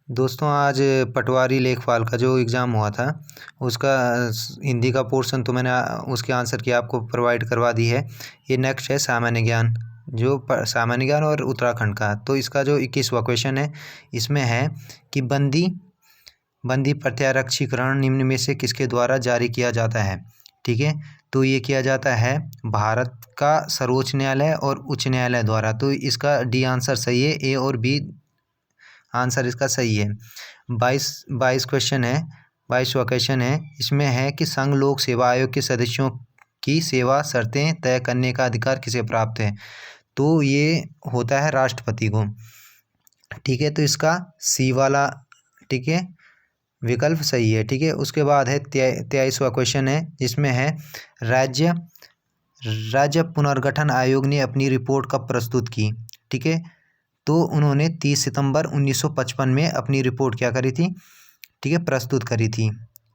दोस्तों आज पटवारी लेखपाल का जो एग्ज़ाम हुआ था उसका हिंदी का पोर्शन तो मैंने उसके आंसर की आपको प्रोवाइड करवा दी है। ये नेक्स्ट है सामान्य ज्ञान, जो सामान्य ज्ञान और उत्तराखंड का। तो इसका जो 21वां क्वेश्चन है इसमें है कि बंदी प्रत्यारक्षीकरण निम्न में से किसके द्वारा जारी किया जाता है। ठीक है, तो ये किया जाता है भारत का सर्वोच्च न्यायालय और उच्च न्यायालय द्वारा। तो इसका डी आंसर सही है, ए और बी आंसर इसका सही है। 22 क्वेश्चन है, 22वां क्वेश्चन है, इसमें है कि संघ लोक सेवा आयोग के सदस्यों की सेवा शर्तें तय करने का अधिकार किसे प्राप्त है। तो ये होता है राष्ट्रपति को। ठीक है, तो इसका सी वाला ठीक है विकल्प सही है। ठीक है, उसके बाद है 23वां क्वेश्चन है, जिसमें है राज्य पुनर्गठन आयोग ने अपनी रिपोर्ट कब प्रस्तुत की। ठीक है, तो उन्होंने 30 सितंबर 1955 में अपनी रिपोर्ट क्या करी थी, ठीक है, प्रस्तुत करी थी।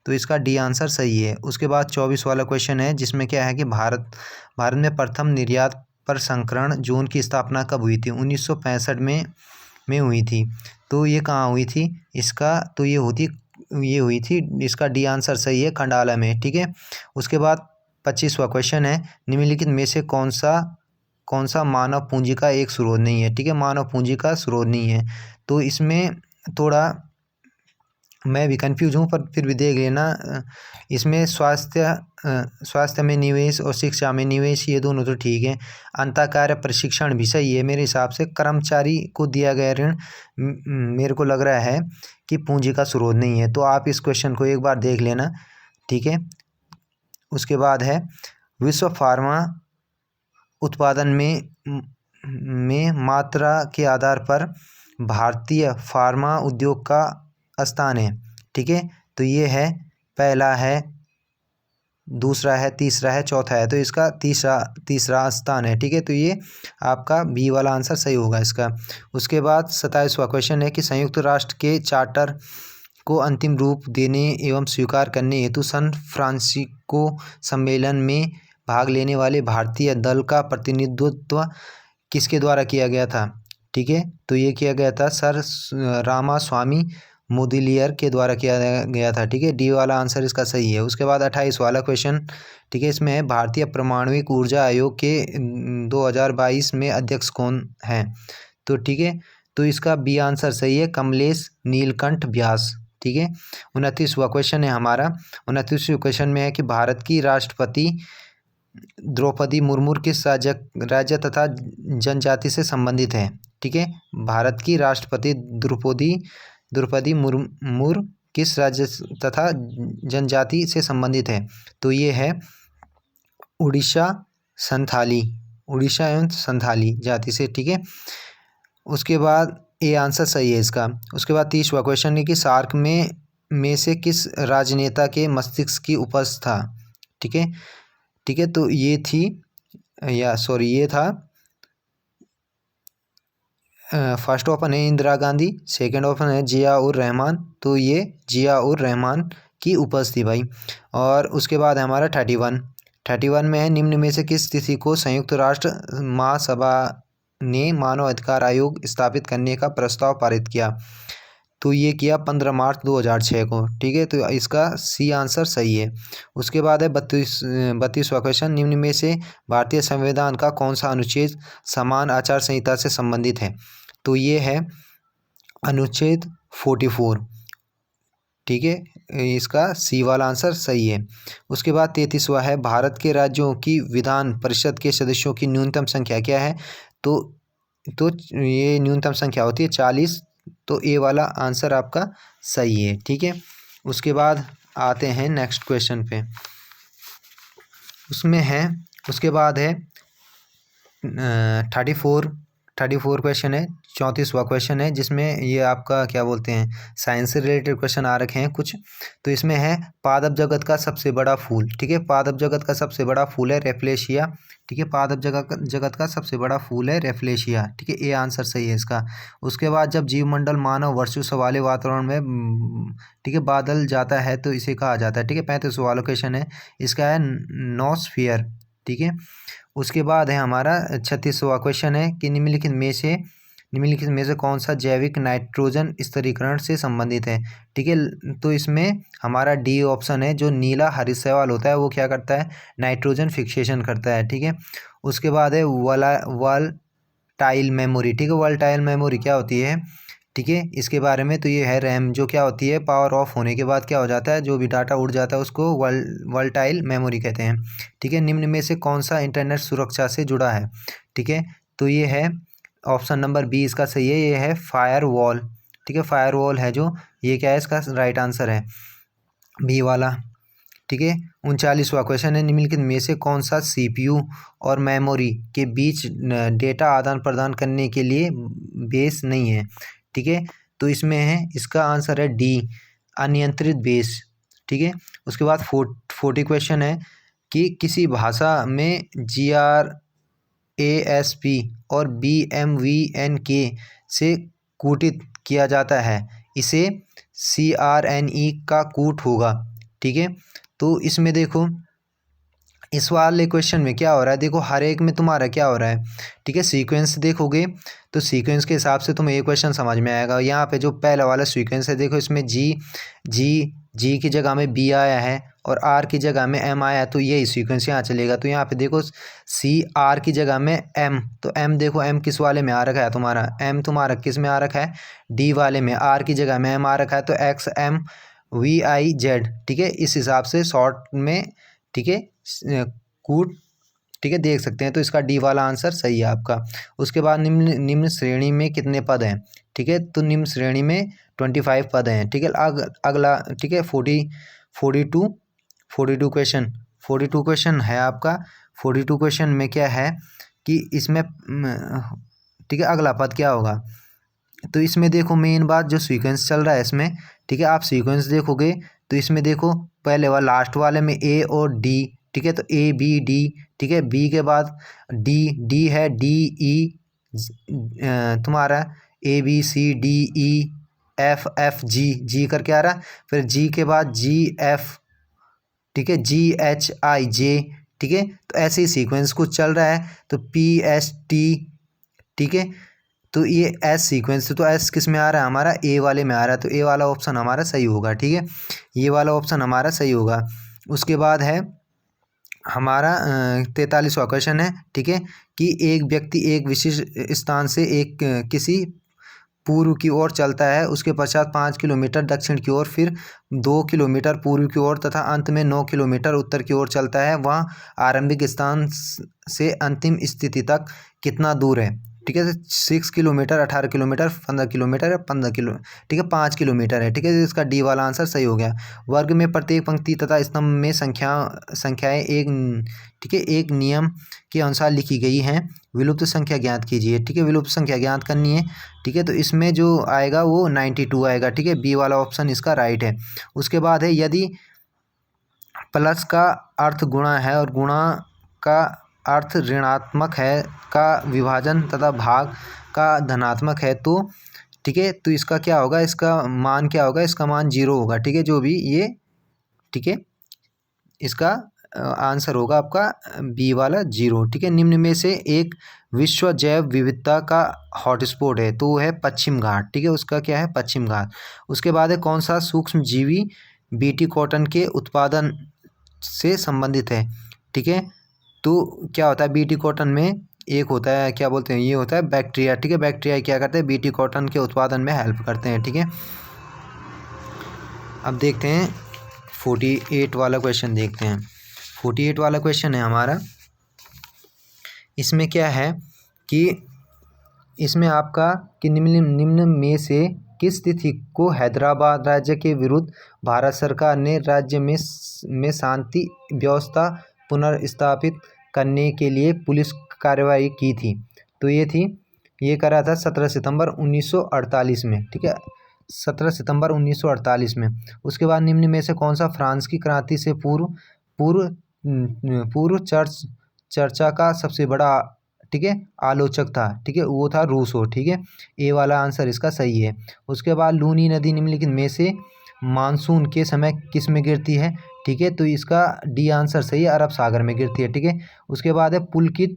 तो इसका डी आंसर सही है। उसके बाद 24 वाला क्वेश्चन है, जिसमें क्या है कि भारत में प्रथम निर्यात प्रसंस्करण जोन की स्थापना कब हुई थी। 1965 में हुई थी। तो ये कहाँ हुई थी इसका, तो ये हुई थी, इसका डी आंसर सही है, खंडाला में। ठीक है, उसके बाद 25वां क्वेश्चन है, निम्नलिखित में से कौन सा मानव पूंजी का एक स्रोत नहीं है। ठीक है, मानव पूंजी का स्रोत नहीं है। तो इसमें थोड़ा मैं भी कंफ्यूज हूँ, पर फिर भी देख लेना। इसमें स्वास्थ्य में निवेश और शिक्षा में निवेश, ये दोनों तो ठीक है। अंतःकार्य प्रशिक्षण भी सही है मेरे हिसाब से। कर्मचारी को दिया गया ऋण मेरे को लग रहा है कि पूंजी का स्रोत नहीं है। तो आप इस क्वेश्चन को एक बार देख लेना। ठीक है, उसके बाद है विश्व फार्मा उत्पादन में मात्रा के आधार पर भारतीय फार्मा उद्योग का स्थान है। ठीक है, तो ये है, पहला है, दूसरा है, तीसरा है, चौथा है। तो इसका तीसरा स्थान है। ठीक है, तो ये आपका बी वाला आंसर सही होगा इसका। उसके बाद 27वां क्वेश्चन है कि संयुक्त राष्ट्र के चार्टर को अंतिम रूप देने एवं स्वीकार करने हेतु सन फ्रांसिस्को सम्मेलन में भाग लेने वाले भारतीय दल का प्रतिनिधित्व किसके द्वारा किया गया था। ठीक है, तो ये किया गया था सर रामास्वामी मुदलियार के द्वारा किया गया था। ठीक है, डी वाला आंसर इसका सही है। उसके बाद 28 वाला क्वेश्चन, ठीक है, इसमें है भारतीय परमाणविक ऊर्जा आयोग के 2022 में अध्यक्ष कौन है। तो ठीक है, तो इसका बी आंसर सही है, कमलेश नीलकंठ व्यास। ठीक है, 29वां क्वेश्चन है हमारा। 29वें क्वेश्चन में है कि भारत की राष्ट्रपति द्रौपदी मुर्मू किस राज्य तथा जनजाति से संबंधित है। ठीक है, भारत की राष्ट्रपति द्रौपदी मुर्मू किस राज्य तथा जनजाति से संबंधित है। तो ये है उड़ीसा एवं संथाली जाति से। ठीक है, उसके बाद ए आंसर सही है इसका। उसके बाद 30वां क्वेश्चन है कि सार्क में से किस राजनेता के मस्तिष्क की उपज था। ठीक है, तो ये था फर्स्ट ऑप्शन है इंदिरा गांधी, सेकंड ऑप्शन है जिया-उर रहमान। तो ये जिया-उर रहमान की उपज थी भाई। और उसके बाद है हमारा 31 में है, निम्न में से किस तिथि को संयुक्त राष्ट्र महासभा ने मानव अधिकार आयोग स्थापित करने का प्रस्ताव पारित किया। तो ये किया 15 मार्च 2006 को। ठीक है, तो इसका सी आंसर सही है। उसके बाद है 32वां क्वेश्चन, निम्न में से भारतीय संविधान का कौन सा अनुच्छेद समान आचार संहिता से संबंधित है। तो ये है अनुच्छेद 44। ठीक है, इसका सी वाला आंसर सही है। उसके बाद 33वां है, भारत के राज्यों की विधान परिषद के सदस्यों की न्यूनतम संख्या क्या है। तो ये न्यूनतम संख्या होती है 40। तो ए वाला आंसर आपका सही है। ठीक है, उसके बाद आते हैं नेक्स्ट क्वेश्चन पे। उसके बाद है 34 क्वेश्चन है, 34वां क्वेश्चन है, जिसमें ये आपका क्या बोलते हैं, साइंस से रिलेटेड क्वेश्चन आ रखे हैं कुछ। तो इसमें है पादप जगत का सबसे बड़ा फूल। ठीक है, पादप जगत का सबसे बड़ा फूल है रेफ्लेशिया। ठीक है, पादप जगत का सबसे बड़ा फूल है रेफ्लेशिया। ठीक है, ये आंसर सही है इसका। उसके बाद जब जीवमंडल मानव वर्चस्व वाले वातावरण में ठीक है बादल जाता है तो इसे कहा जाता है। ठीक है, 35वां वाला क्वेश्चन है, इसका है नोस्फियर। ठीक है, उसके बाद है हमारा 36वां क्वेश्चन है कि निम्नलिखित में से निम्नलिखित में से कौन सा जैविक नाइट्रोजन स्थिरीकरण से संबंधित है? ठीक है, तो इसमें हमारा डी ऑप्शन है, जो नीला हरित शैवाल होता है वो क्या करता है, नाइट्रोजन फिक्सेशन करता है। ठीक है, उसके बाद है वॉलटाइल मेमोरी। ठीक है, वॉलटाइल मेमोरी क्या होती है? ठीक है, इसके बारे में तो ये है रैम, जो क्या होती है, पावर ऑफ होने के बाद क्या हो जाता है, जो भी डाटा उड़ जाता है उसको वॉलटाइल मेमोरी कहते हैं। ठीक है, निम्न में से कौन सा इंटरनेट सुरक्षा से जुड़ा है? ठीक है, तो ये है ऑप्शन नंबर बी इसका सही है, ये है फायरवॉल। ठीक है, फायरवॉल है जो, ये क्या है, इसका राइट आंसर है बी वाला। ठीक है, 39वां क्वेश्चन है, निम्नलिखित में से कौन सा सीपीयू और मेमोरी के बीच डेटा आदान प्रदान करने के लिए बेस नहीं है? ठीक है, तो इसमें है, इसका आंसर है डी, अनियंत्रित बेस। ठीक है, उसके बाद 40 क्वेश्चन है कि किसी भाषा में GRASP और BMVNK से कूटित किया जाता है, इसे CRNE का कूट होगा। ठीक है, तो इसमें देखो, इस वाले क्वेश्चन में क्या हो रहा है, देखो हर एक में तुम्हारा क्या हो रहा है। ठीक है, सीक्वेंस देखोगे तो सीक्वेंस के हिसाब से तुम्हें ये क्वेश्चन समझ में आएगा। यहाँ पे जो पहला वाला सीक्वेंस है, देखो इसमें जी की जगह में बी आया है और आर की जगह में एम आया है, तो यही सीक्वेंस यहाँ चलेगा। तो यहाँ पे देखो CR की जगह में एम, तो एम देखो, एम किस वाले में आ रखा है तुम्हारा, एम तुम्हारा किस में आ रखा है, डी वाले में। आर की जगह में एम आ रखा है, तो XMVIZ। ठीक है, इस हिसाब से शॉर्ट में, ठीक है, कूट, ठीक है, देख सकते हैं। तो इसका डी वाला आंसर सही है आपका। उसके बाद निम्न श्रेणी में कितने पद हैं? ठीक है, तो निम्न श्रेणी में 25 पद हैं। ठीक है, अगला, ठीक है, 42 क्वेश्चन है आपका। 42 क्वेश्चन में क्या है कि इसमें ठीक है, अगला पद क्या होगा, तो इसमें देखो मेन बात जो सीक्वेंस चल रहा है इसमें। ठीक है, आप सीक्वेंस देखोगे तो इसमें देखो पहले वाला लास्ट वाले में ए और डी। ठीक है, तो ABD। ठीक है, बी के बाद डी है, DE तुम्हारा ABCDEFFG करके आ रहा है, फिर जी के बाद GF। ठीक है, GHIJ। ठीक है, तो ऐसे ही सीक्वेंस कुछ चल रहा है, तो PST। ठीक है, तो ये एस सीक्वेंस, तो एस किस में आ रहा है, हमारा ए वाले में आ रहा है, तो ए वाला ऑप्शन हमारा सही होगा। ठीक है, ये वाला ऑप्शन हमारा सही होगा। उसके बाद है हमारा 43वां क्वेश्चन है। ठीक है, कि एक व्यक्ति एक विशिष्ट स्थान से किसी पूर्व की ओर चलता है, उसके पश्चात 5 किलोमीटर दक्षिण की ओर, फिर 2 किलोमीटर पूर्व की ओर तथा अंत में 9 किलोमीटर उत्तर की ओर चलता है। वहाँ आरंभिक स्थान से अंतिम स्थिति तक कितना दूर है? ठीक है, 6 किलोमीटर, 18 किलोमीटर, 15 किलोमीटर, 15 किलो, ठीक है, 5 किलोमीटर है। ठीक है, इसका डी वाला आंसर सही हो गया। वर्ग में प्रत्येक पंक्ति तथा स्तंभ में संख्याएं एक, ठीक है, एक नियम के अनुसार लिखी गई हैं। विलुप्त संख्या ज्ञात कीजिए। ठीक है, विलुप्त संख्या ज्ञात करनी है। ठीक है, तो इसमें जो आएगा वो 92 आएगा। ठीक है, बी वाला ऑप्शन इसका राइट है। उसके बाद है, यदि प्लस का अर्थ गुणा है और गुणा का अर्थ ऋणात्मक है का विभाजन तथा भाग का धनात्मक है, तो ठीक है, तो इसका क्या होगा, इसका मान क्या होगा, इसका मान 0 होगा। ठीक है, जो भी ये, ठीक है, इसका आंसर होगा आपका बी वाला 0। ठीक है, निम्न में से एक विश्व जैव विविधता का हॉटस्पॉट है, तो वो है पश्चिम घाट। ठीक है, उसका क्या है, पश्चिम घाट। उसके बाद है, कौन सा सूक्ष्म जीवी बीटी कॉटन के उत्पादन से संबंधित है? ठीक है, तो क्या होता है, बीटी कॉटन में एक होता है, क्या बोलते हैं, ये होता है बैक्टीरिया। ठीक है, बैक्टीरिया क्या करते हैं, बीटी कॉटन के उत्पादन में हेल्प करते हैं। ठीक है, अब देखते हैं 48 वाला क्वेश्चन देखते हैं। 48 वाला क्वेश्चन है हमारा। इसमें क्या है कि इसमें आपका कि निम्न में से किस तिथि को हैदराबाद राज्य के विरुद्ध भारत सरकार ने राज्य में शांति व्यवस्था पुनर्स्थापित करने के लिए पुलिस कार्रवाई की थी? तो ये करा था 17 सितंबर 1948 में। ठीक है, 17 सितंबर 1948 में। उसके बाद निम्न में से कौन सा फ्रांस की क्रांति से पूर्व चर्चा का सबसे बड़ा, ठीक है, आलोचक था? ठीक है, वो था रूसो। ठीक है, ए वाला आंसर इसका सही है। उसके बाद लूनी नदी निम्नलिखित में से मानसून के समय किस में गिरती है? ठीक है, तो इसका डी आंसर सही है, अरब सागर में गिरती है। ठीक है, उसके बाद है पुलिकित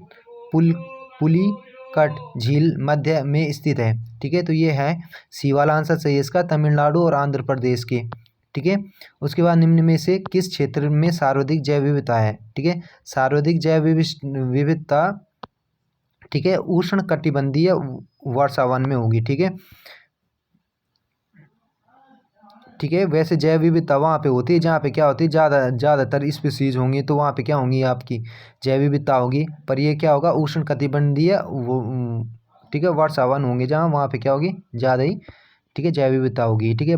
कट झील मध्य में स्थित है। ठीक है, तो ये है सी वाला आंसर सही है इसका, तमिलनाडु और आंध्र प्रदेश के। ठीक है, उसके बाद निम्न में से किस क्षेत्र में सर्वाधिक जैव विविधता है? ठीक है, सर्वाधिक जैव विविधता, ठीक है, उष्ण कटिबंधीय वर्षावन में होगी। ठीक है, ठीक है, वैसे जैव विविधता वहाँ पे होती है जहाँ पे क्या होती है, ज़्यादातर स्पीसीज होंगी, तो वहाँ पे क्या होंगी आपकी जैव विविधता होगी। पर ये क्या होगा, उष्ण कटिबंधीय ठीक है वर्षावन होंगे जहाँ, वहाँ पे क्या होगी ज़्यादा ही, ठीक है, जैव विविधता होगी। ठीक है,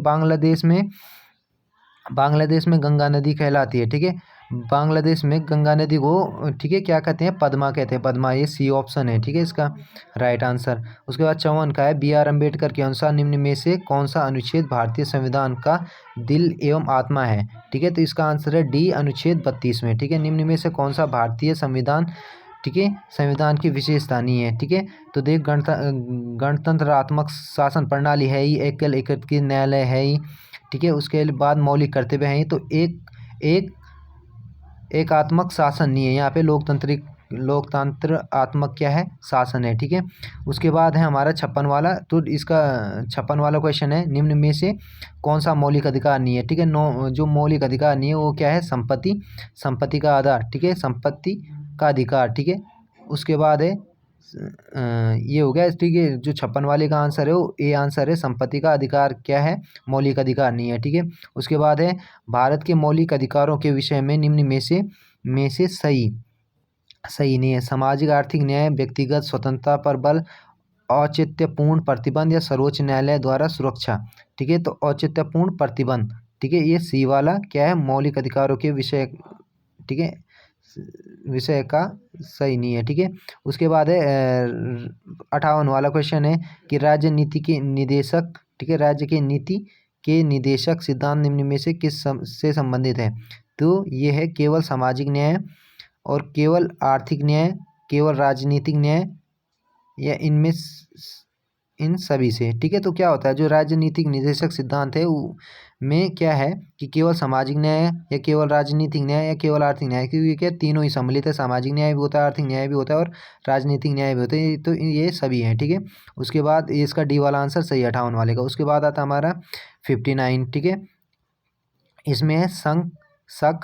बांग्लादेश में गंगा नदी कहलाती है। ठीक है, बांग्लादेश में गंगा नदी को, ठीक है, क्या कहते हैं, पद्मा कहते हैं, पद्मा, ये सी ऑप्शन है। ठीक है, इसका राइट आंसर। उसके बाद 54 का है, B.R. अम्बेडकर के अनुसार निम्न में से कौन सा अनुच्छेद भारतीय संविधान का दिल एवं आत्मा है? ठीक है, तो इसका आंसर है डी, अनुच्छेद 32 में। ठीक है, निम्न में से कौन सा भारतीय संविधान, ठीक है, संविधान की विशेषता नहीं है? ठीक है, तो देख, गणतंत्रात्मक शासन प्रणाली है ही, एकल एकीकृत न्यायालय है ही, ठीक है, उसके बाद मौलिक कर्तव्य हैं ही, तो एकात्मक शासन नहीं है यहाँ पे, लोकतंत्रात्मक क्या है, शासन है। ठीक है, उसके बाद है हमारा 56 वाला, तो इसका 56 वाला क्वेश्चन है, निम्न में से कौन सा मौलिक अधिकार नहीं है? ठीक है, जो मौलिक अधिकार नहीं है वो क्या है, संपत्ति का आधार, ठीक है, संपत्ति का अधिकार। ठीक है, उसके बाद है ये हो गया। ठीक है, जो 56 वाले का आंसर है वो ए आंसर है, संपत्ति का अधिकार क्या है, मौलिक अधिकार नहीं है। ठीक है, उसके बाद है भारत के मौलिक अधिकारों के विषय में निम्न में से सही नहीं है। सामाजिक आर्थिक न्याय, व्यक्तिगत स्वतंत्रता पर बल, औचित्यपूर्ण प्रतिबंध या सर्वोच्च न्यायालय द्वारा सुरक्षा। ठीक है, तो औचित्यपूर्ण प्रतिबंध, ठीक है, ये सी वाला क्या है, मौलिक अधिकारों के विषय, ठीक है, विषय का सही नहीं है। ठीक है, उसके बाद है 58 वाला क्वेश्चन है कि राज्य नीति के निदेशक, ठीक है, राज्य के नीति के निदेशक सिद्धांत निम्न में से किस से संबंधित है? तो ये है केवल सामाजिक न्याय और केवल आर्थिक न्याय, केवल राजनीतिक न्याय, या इनमें इन सभी से। ठीक है, तो क्या होता है जो राजनीतिक निदेशक सिद्धांत है में क्या है कि केवल सामाजिक न्याय या केवल राजनीतिक न्याय या केवल आर्थिक न्याय, क्योंकि क्या तीनों ही सम्मिलित है, सामाजिक न्याय भी होता है, आर्थिक न्याय भी होता है और राजनीतिक न्याय भी होता है, तो ये सभी हैं। ठीक है, उसके बाद ये इसका डी वाला आंसर सही है 58 वाले का। उसके बाद आता हमारा 59। ठीक है, इसमें है शक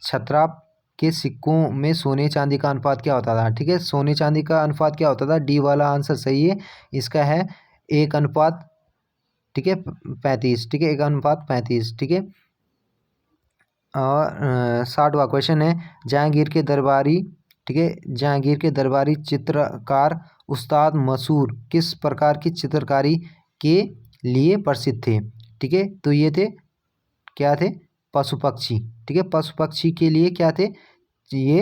क्षत्राप के सिक्कों में सोने चांदी का अनुपात क्या होता था? ठीक है, सोने चांदी का अनुपात क्या होता था, डी वाला आंसर सही है, इसका है 1:35। ठीक है, 35। ठीक है, 1:35। ठीक है, और 60वां क्वेश्चन है, जहांगीर के दरबारी, ठीक है, जहांगीर के दरबारी चित्रकार उस्ताद मसूर किस प्रकार की चित्रकारी के लिए प्रसिद्ध थे? ठीक है, तो ये थे, क्या थे, पशु पक्षी। ठीक है, पशु पक्षी के लिए क्या थे, ये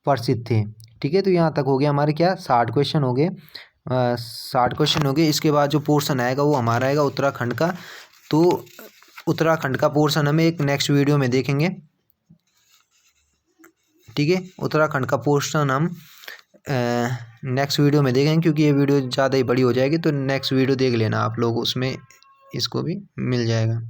प्रसिद्ध थे। ठीक है, तो यहाँ तक हो गया हमारे क्या 60 क्वेश्चन हो गए, 60 क्वेश्चन हो गए। इसके बाद जो पोर्शन आएगा वो हमारा आएगा उत्तराखंड का, तो उत्तराखंड का पोर्शन हमें एक नेक्स्ट वीडियो में देखेंगे। ठीक है, उत्तराखंड का पोर्शन हम नेक्स्ट वीडियो में देखेंगे, क्योंकि ये वीडियो ज़्यादा ही बड़ी हो जाएगी, तो नेक्स्ट वीडियो देख लेना आप लोग, उसमें इसको भी मिल जाएगा।